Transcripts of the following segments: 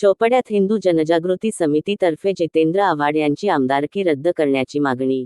चोपड्यात हिंदू जनजागृती समितीतर्फे जितेंद्र आव्हाड यांची आमदारकी रद्द करण्याची मागणी।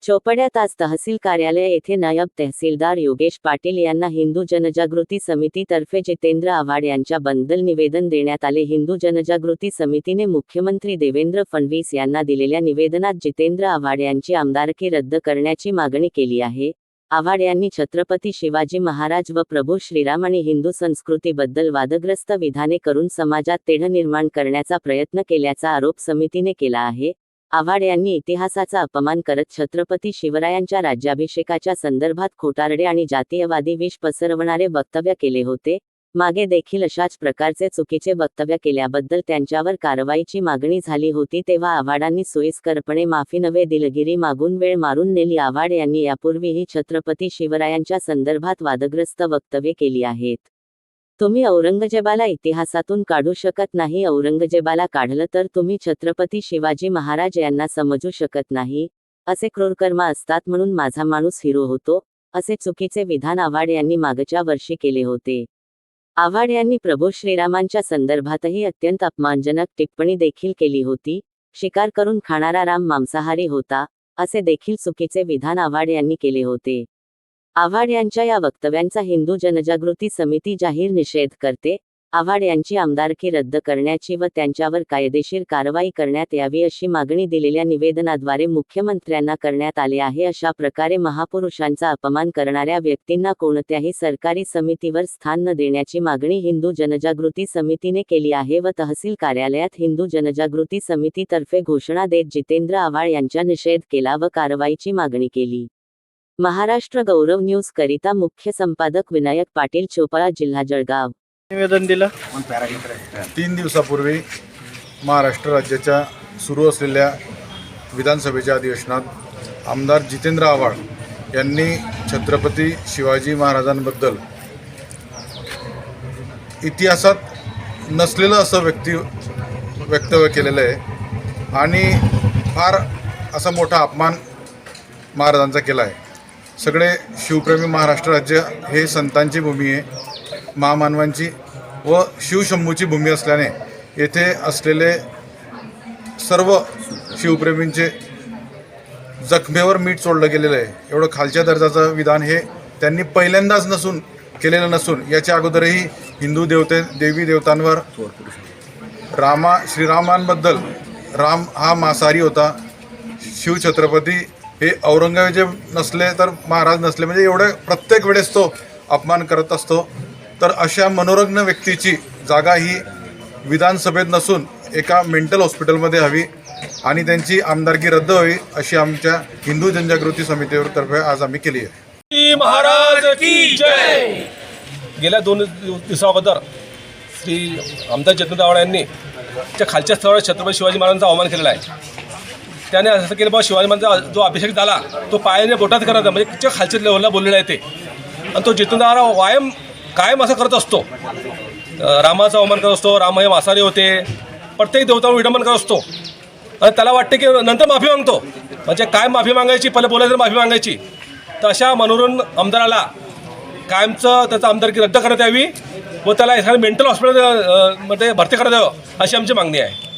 चोपड्यात आज तहसील कार्यालय येथे नायब तहसीलदार योगेश पाटील यांना हिंदू जनजागृती समितीतर्फे जितेंद्र आव्हाड यांच्याबद्दल निवेदन देण्यात आले। हिंदू जनजागृती समितीने मुख्यमंत्री देवेंद्र फडणवीस यांना दिलेल्या निवेदनात जितेंद्र आव्हाड यांची आमदारकी रद्द करण्याची मागणी केली आहे। आव्हाड यांनी छत्रपती शिवाजी महाराज व प्रभू श्रीराम आणि हिंदू संस्कृतीबद्दल वादग्रस्त विधाने करून समाजात तेढ निर्माण करण्याचा प्रयत्न केल्याचा आरोप समितीने केला आहे। आव्हाड यांनी इतिहासाचा अपमान करत छत्रपती शिवरायांच्या राज्याभिषेकाच्या संदर्भात खोटारडे आणि जातीयवादी विष पसरवणारे वक्तव्य केले होते। मागे देखील अशाच प्रकारचे चुकीचे वक्तव्य केल्याबद्दल त्यांच्यावर कारवाईची मागणी झाली होती, तेव्हा आव्हाडांनी सोयीस्करपणे माफी नव्हे दिलगिरी मागून वेळ मारून नेली। आव्हाड यांनी यापूर्वीही छत्रपती शिवरायांच्या संदर्भात वादग्रस्त वक्तव्ये केली आहेत। तुम्ही औरंगजेबाला इतिहासातून काढू शकत नाही, औरंगजेबाला काढलं तर तुम्ही छत्रपती शिवाजी महाराज यांना समजू शकत नाही। असे क्रूरकर्म असतात म्हणून माझा माणूस हिरो होतो, असे चुकीचे विधान आव्हाड यांनी मागच्या वर्षी केले होते। आव्हाड यांनी प्रभू श्रीरामांच्या संदर्भातही अत्यंत अपमानजनक टिप्पणी देखील केली होती। शिकार करून खाणारा राम मांसाहारी होता, असे देखील चुकीचे विधान आव्हाड यांनी केले होते। आव्हाड यांच्या या वक्तव्यांचा हिंदू जनजागृती समिती जाहीर निषेध करते। आव्हाड यांची आमदारकी रद्द करण्याची व त्यांच्यावर कायदेशीर कारवाई करण्यात यावी अशी मागणी दिलेल्या निवेदनाद्वारे मुख्यमंत्र्यांना करण्यात आले आहे। अशा प्रकारे महापुरुषांचा अपमान करणाऱ्या व्यक्तींना कोणत्याही सरकारी समितीवर स्थान न देण्याची मागणी हिंदू जनजागृती समितीने केली आहे व तहसील कार्यालयात हिंदू जनजागृती समितीतर्फे घोषणा देत जितेंद्र आव्हाड यांचा निषेध केला व कारवाईची मागणी केली। महाराष्ट्र गौरव न्यूज करिता मुख्य संपादक विनायक पाटील, चोपडा, जिल्हा जळगाव। निवेदन दिलं 3 दिवसापूर्वी महाराष्ट्र राज्याच्या सुरू असलेल्या विधानसभेच्या अधिवेशनात आमदार जितेंद्र आव्हाड यांनी छत्रपती शिवाजी महाराजांबद्दल इतिहासात नसलेलं असं वक्तव्य केलेलं आहे आणि फार असा मोठा अपमान महाराजांचा केला आहे। सगळे शिवप्रेमी महाराष्ट्र राज्य हे संतांची भूमी आहे, महामानवांची व शिवशंभूची भूमी असल्याने येथे असलेले सर्व शिवप्रेमींचे जखमेवर मीठ चोळलं गेलेलं आहे। एवढं खालच्या दर्जाचं विधान हे त्यांनी पहिल्यांदाच केलेलं नसून याच्या अगोदरही हिंदू देवी देवतांवर श्रीरामांबद्दल राम हा मांसाहारी होता, शिवछत्रपती हे औरंगजेब नसले तर महाराज नसले, म्हणजे एवढ्या प्रत्येक वेळेस तो अपमान करत असतो। तर अशा मनोरंजन व्यक्तीची जागा ही विधानसभेत नसून एका मेंटल हॉस्पिटलमध्ये हवी आणि त्यांची आमदारकी रद्द व्हावी अशी आमच्या हिंदू जनजागृती समितीतर्फे आज आम्ही केली आहे। महाराज की जय। गेल्या 2 दिवसाअगोदर श्री आमदार जितेंद्र आव्हाड यांनी त्या खालच्या स्तरावर छत्रपती शिवाजी महाराजांचा अवमान केलेला आहे। त्याने असं केलं बा शिवाजी महाराजांचा जो अभिषेक झाला तो पायाने बोटात करायचा, म्हणजे त्या खालच्या लेवलला बोललेला आहे ते। आणि तो जितेंद्र आव्हाड कायम असं करत असतो, रामाचा अवमान करत असतो, राम हे मांसाहारी होते, प्रत्येक देवतांवर विडंबन करत असतो आणि त्याला वाटते की नंतर माफी मागतो, म्हणजे काय माफी मागायची, पहिले बोलायचं माफी मागायची। तर अशा मनोरंजन आमदाराला कायमचं त्याचा आमदारकी रद्द करण्यात यावी व त्याला एखाद्या मेंटल हॉस्पिटलमध्ये भरती करण्यात यावं अशी आमची मागणी आहे।